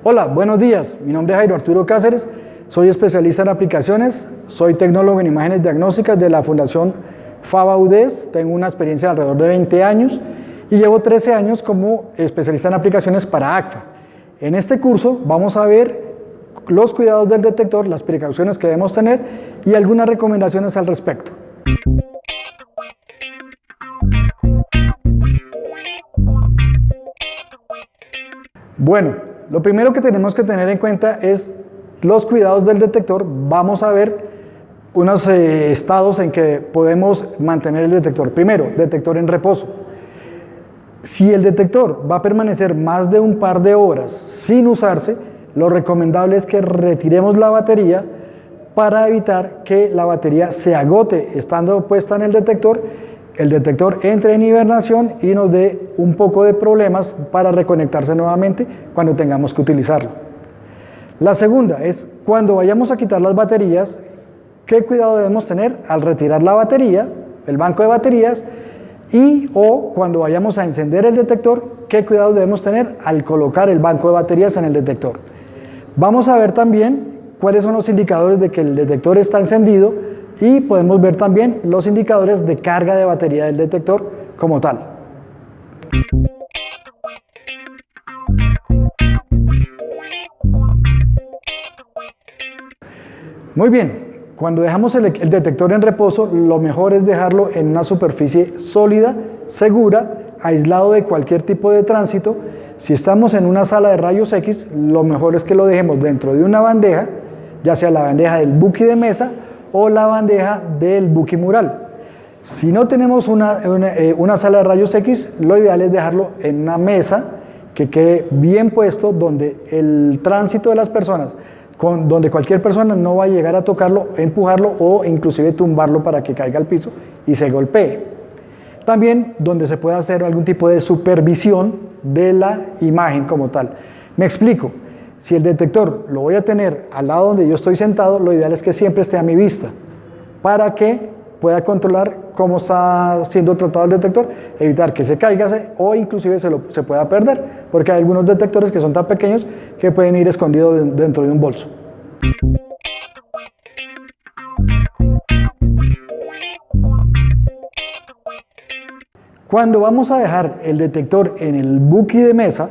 Hola, buenos días. Mi nombre es Jairo Arturo Cáceres. Soy especialista en aplicaciones. Soy tecnólogo en imágenes diagnósticas de la Fundación FABA UDES. Tengo una experiencia de alrededor de 20 años y llevo 13 años como especialista en aplicaciones para ACFA. En este curso vamos a ver los cuidados del detector, las precauciones que debemos tener y algunas recomendaciones al respecto. Bueno, lo primero que tenemos que tener en cuenta es los cuidados del detector. Vamos a ver unos estados en que podemos mantener el detector. Primero, detector en reposo. Si el detector va a permanecer más de un par de horas sin usarse, lo recomendable es que retiremos la batería para evitar que la batería se agote estando puesta en el detector entre en hibernación y nos dé un poco de problemas para reconectarse nuevamente cuando tengamos que utilizarlo. La segunda es cuando vayamos a quitar las baterías, ¿qué cuidado debemos tener al retirar la batería, el banco de baterías? O cuando vayamos a encender el detector, ¿qué cuidados debemos tener al colocar el banco de baterías en el detector? Vamos a ver también cuáles son los indicadores de que el detector está encendido y podemos ver también los indicadores de carga de batería del detector como tal. Muy bien, cuando dejamos el detector en reposo, lo mejor es dejarlo en una superficie sólida, segura, aislado de cualquier tipo de tránsito. Si estamos en una sala de rayos X, lo mejor es que lo dejemos dentro de una bandeja, ya sea la bandeja del Buki de mesa o la bandeja del Buki mural. Si no tenemos una sala de rayos X, lo ideal es dejarlo en una mesa que quede bien puesto, donde el tránsito de las personas, donde cualquier persona no va a llegar a tocarlo, empujarlo o inclusive tumbarlo para que caiga al piso y se golpee. También donde se pueda hacer algún tipo de supervisión de la imagen como tal. Me explico. Si el detector lo voy a tener al lado donde yo estoy sentado, lo ideal es que siempre esté a mi vista para que pueda controlar cómo está siendo tratado el detector, evitar que se caiga o inclusive se pueda perder, porque hay algunos detectores que son tan pequeños que pueden ir escondidos dentro de un bolso. Cuando vamos a dejar el detector en el Buki de mesa,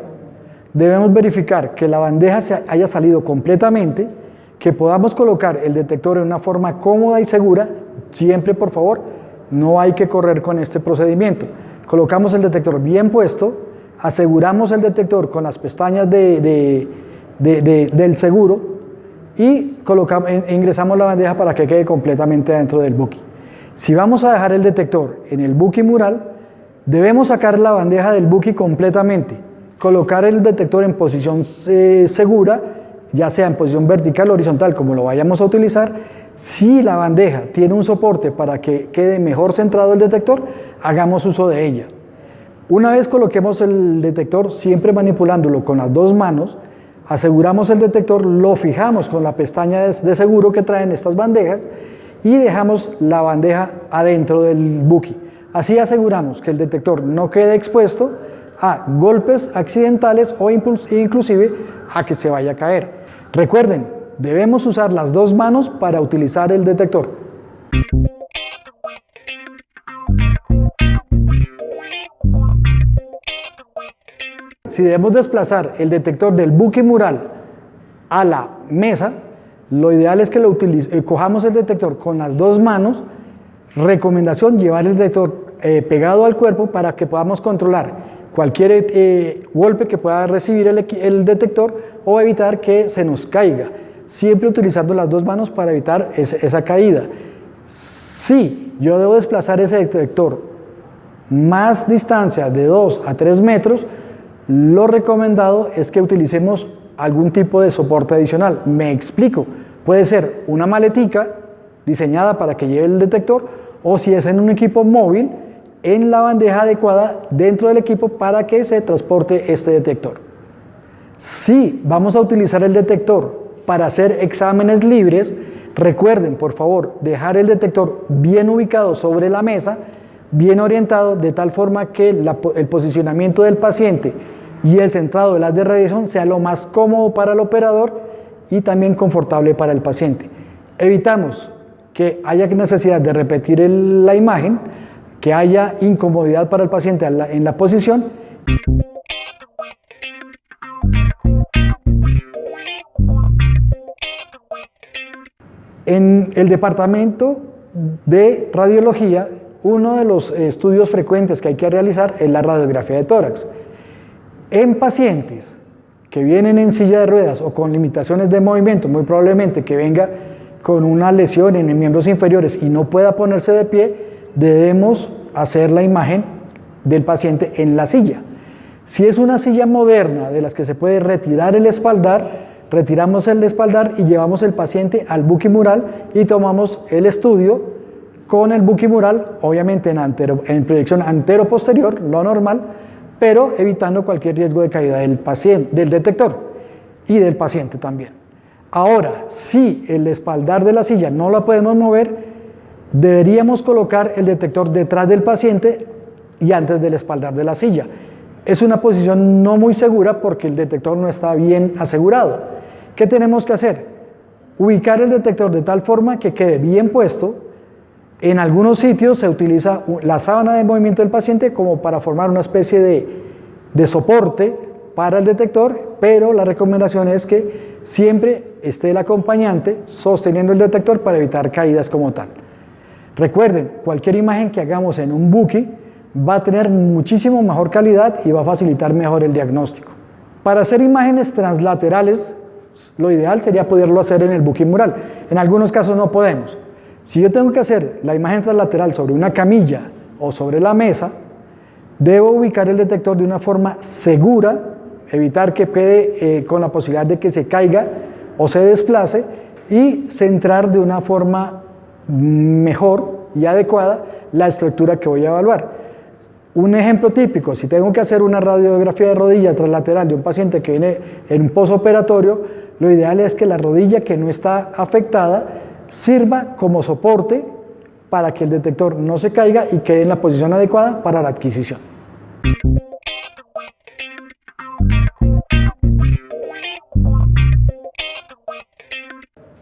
debemos verificar que la bandeja haya salido completamente, que podamos colocar el detector en una forma cómoda y segura. Siempre, por favor, no hay que correr con este procedimiento. Colocamos el detector bien puesto, aseguramos el detector con las pestañas del seguro y ingresamos la bandeja para que quede completamente dentro del Buki. Si vamos a dejar el detector en el Buki mural, debemos sacar la bandeja del Buki completamente, colocar el detector en posición segura, ya sea en posición vertical o horizontal, como lo vayamos a utilizar. Si la bandeja tiene un soporte para que quede mejor centrado el detector, hagamos uso de ella. Una vez coloquemos el detector, siempre manipulándolo con las dos manos, aseguramos el detector, lo fijamos con la pestaña de seguro que traen estas bandejas y dejamos la bandeja adentro del Buki. Así aseguramos que el detector no quede expuesto a golpes accidentales o inclusive a que se vaya a caer. Recuerden, debemos usar las dos manos para utilizar el detector. Si debemos desplazar el detector del Buki mural a la mesa, lo ideal es que cojamos el detector con las dos manos. Recomendación: llevar el detector pegado al cuerpo para que podamos controlar cualquier golpe que pueda recibir el detector o evitar que se nos caiga, siempre utilizando las dos manos para evitar esa caída. Si yo debo desplazar ese detector más distancia de 2 a 3 metros, lo recomendado es que utilicemos algún tipo de soporte adicional. Me explico, puede ser una maletica diseñada para que lleve el detector, o si es en un equipo móvil, en la bandeja adecuada dentro del equipo para que se transporte este detector. Si vamos a utilizar el detector para hacer exámenes libres, recuerden, por favor, dejar el detector bien ubicado sobre la mesa, bien orientado, de tal forma que el posicionamiento del paciente y el centrado de las de radiación sea lo más cómodo para el operador y también confortable para el paciente. Evitamos que haya necesidad de repetir la imagen, que haya incomodidad para el paciente en la posición. En el departamento de radiología, uno de los estudios frecuentes que hay que realizar es la radiografía de tórax. En pacientes que vienen en silla de ruedas o con limitaciones de movimiento, muy probablemente que venga con una lesión en los miembros inferiores y no pueda ponerse de pie, debemos hacer la imagen del paciente en la silla. Si es una silla moderna de las que se puede retirar el espaldar, retiramos el espaldar y llevamos el paciente al buquimural y tomamos el estudio con el buquimural, obviamente en proyección antero-posterior, lo normal, pero evitando cualquier riesgo de caída del detector y del paciente también. Ahora, si el espaldar de la silla no la podemos mover, deberíamos colocar el detector detrás del paciente y antes del espaldar de la silla. Es una posición no muy segura porque el detector no está bien asegurado. ¿Qué tenemos que hacer? Ubicar el detector de tal forma que quede bien puesto. En algunos sitios se utiliza la sábana de movimiento del paciente como para formar una especie de soporte para el detector, pero la recomendación es que siempre esté el acompañante sosteniendo el detector para evitar caídas como tal. Recuerden, cualquier imagen que hagamos en un buki va a tener muchísimo mejor calidad y va a facilitar mejor el diagnóstico. Para hacer imágenes translaterales, lo ideal sería poderlo hacer en el buquimural. En algunos casos no podemos. Si yo tengo que hacer la imagen translateral sobre una camilla o sobre la mesa, debo ubicar el detector de una forma segura, evitar que quede con la posibilidad de que se caiga o se desplace y centrar de una forma mejor y adecuada la estructura que voy a evaluar. Un ejemplo típico, si tengo que hacer una radiografía de rodilla translateral de un paciente que viene en un posoperatorio, lo ideal es que la rodilla que no está afectada sirva como soporte para que el detector no se caiga y quede en la posición adecuada para la adquisición.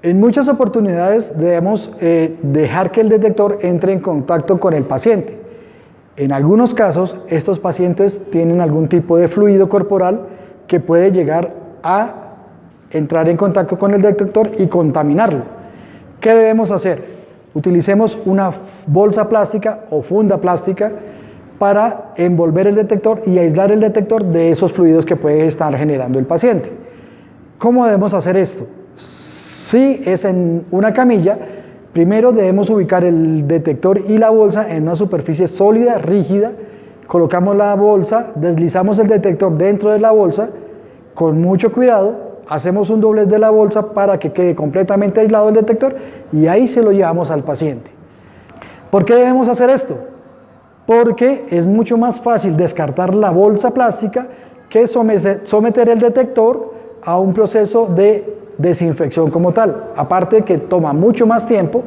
En muchas oportunidades debemos dejar que el detector entre en contacto con el paciente. En algunos casos, estos pacientes tienen algún tipo de fluido corporal que puede llegar a entrar en contacto con el detector y contaminarlo. ¿Qué debemos hacer? Utilicemos una bolsa plástica o funda plástica para envolver el detector y aislar el detector de esos fluidos que puede estar generando el paciente. ¿Cómo debemos hacer esto? Si es en una camilla, primero debemos ubicar el detector y la bolsa en una superficie sólida, rígida. Colocamos la bolsa, deslizamos el detector dentro de la bolsa con mucho cuidado. Hacemos un doblez de la bolsa para que quede completamente aislado el detector y ahí se lo llevamos al paciente. ¿Por qué debemos hacer esto? Porque es mucho más fácil descartar la bolsa plástica que someter el detector a un proceso de desinfección como tal. Aparte de que toma mucho más tiempo,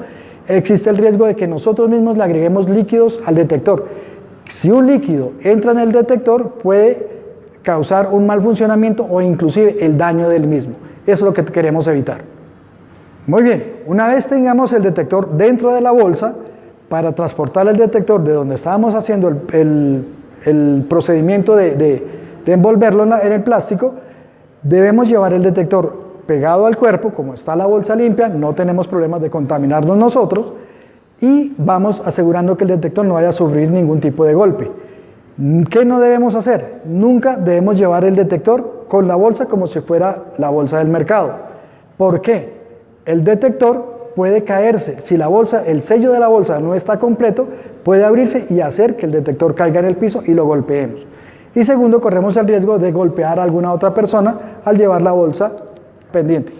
existe el riesgo de que nosotros mismos le agreguemos líquidos al detector. Si un líquido entra en el detector, puede causar un mal funcionamiento o inclusive el daño del mismo. Eso es lo que queremos evitar. Muy bien, una vez tengamos el detector dentro de la bolsa, para transportar el detector de donde estábamos haciendo el procedimiento de envolverlo en el plástico, debemos llevar el detector pegado al cuerpo, como está la bolsa limpia, no tenemos problemas de contaminarnos nosotros, y vamos asegurando que el detector no vaya a sufrir ningún tipo de golpe. ¿Qué no debemos hacer? Nunca debemos llevar el detector con la bolsa como si fuera la bolsa del mercado. ¿Por qué? El detector puede caerse. Si la bolsa, el sello de la bolsa no está completo, puede abrirse y hacer que el detector caiga en el piso y lo golpeemos. Y segundo, corremos el riesgo de golpear a alguna otra persona al llevar la bolsa pendiente.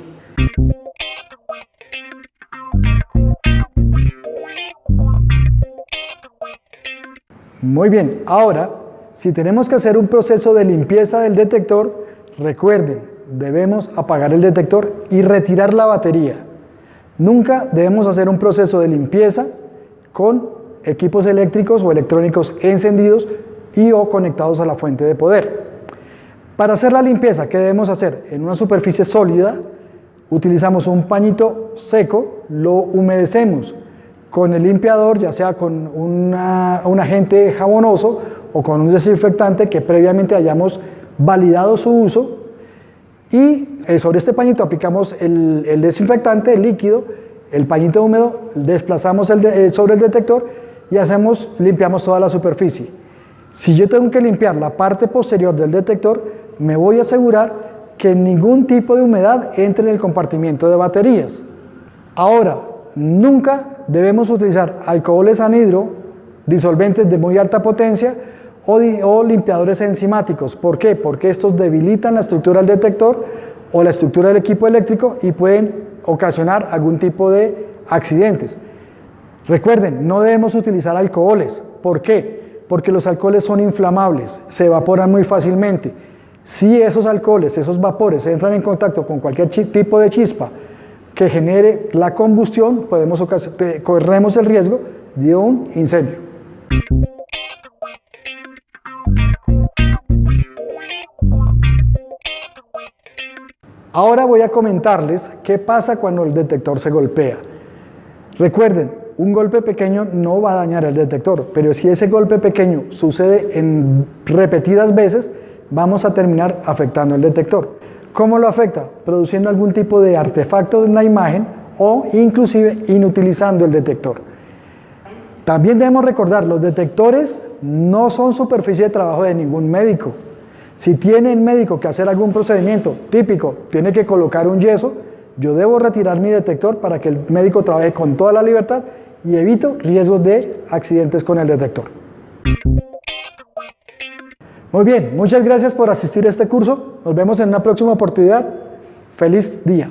Muy bien, ahora, si tenemos que hacer un proceso de limpieza del detector, recuerden, debemos apagar el detector y retirar la batería. Nunca debemos hacer un proceso de limpieza con equipos eléctricos o electrónicos encendidos y o conectados a la fuente de poder. Para hacer la limpieza, ¿qué debemos hacer? En una superficie sólida, utilizamos un pañito seco, lo humedecemos con el limpiador, ya sea con un agente jabonoso o con un desinfectante que previamente hayamos validado su uso, y sobre este pañito aplicamos el desinfectante, el líquido, el pañito húmedo, desplazamos sobre el detector y limpiamos toda la superficie. Si yo tengo que limpiar la parte posterior del detector, me voy a asegurar que ningún tipo de humedad entre en el compartimiento de baterías. Ahora, nunca debemos utilizar alcoholes anhidro, disolventes de muy alta potencia o limpiadores enzimáticos. ¿Por qué? Porque estos debilitan la estructura del detector o la estructura del equipo eléctrico y pueden ocasionar algún tipo de accidentes. Recuerden, no debemos utilizar alcoholes. ¿Por qué? Porque los alcoholes son inflamables, se evaporan muy fácilmente. Si esos alcoholes, esos vapores entran en contacto con cualquier tipo de chispa que genere la combustión, corremos el riesgo de un incendio. Ahora voy a comentarles qué pasa cuando el detector se golpea. Recuerden, un golpe pequeño no va a dañar el detector, pero si ese golpe pequeño sucede en repetidas veces, vamos a terminar afectando el detector. ¿Cómo lo afecta? Produciendo algún tipo de artefacto en la imagen o inclusive inutilizando el detector. También debemos recordar, los detectores no son superficie de trabajo de ningún médico. Si tiene el médico que hacer algún procedimiento típico, tiene que colocar un yeso, yo debo retirar mi detector para que el médico trabaje con toda la libertad y evito riesgos de accidentes con el detector. Muy bien, muchas gracias por asistir a este curso. Nos vemos en una próxima oportunidad. Feliz día.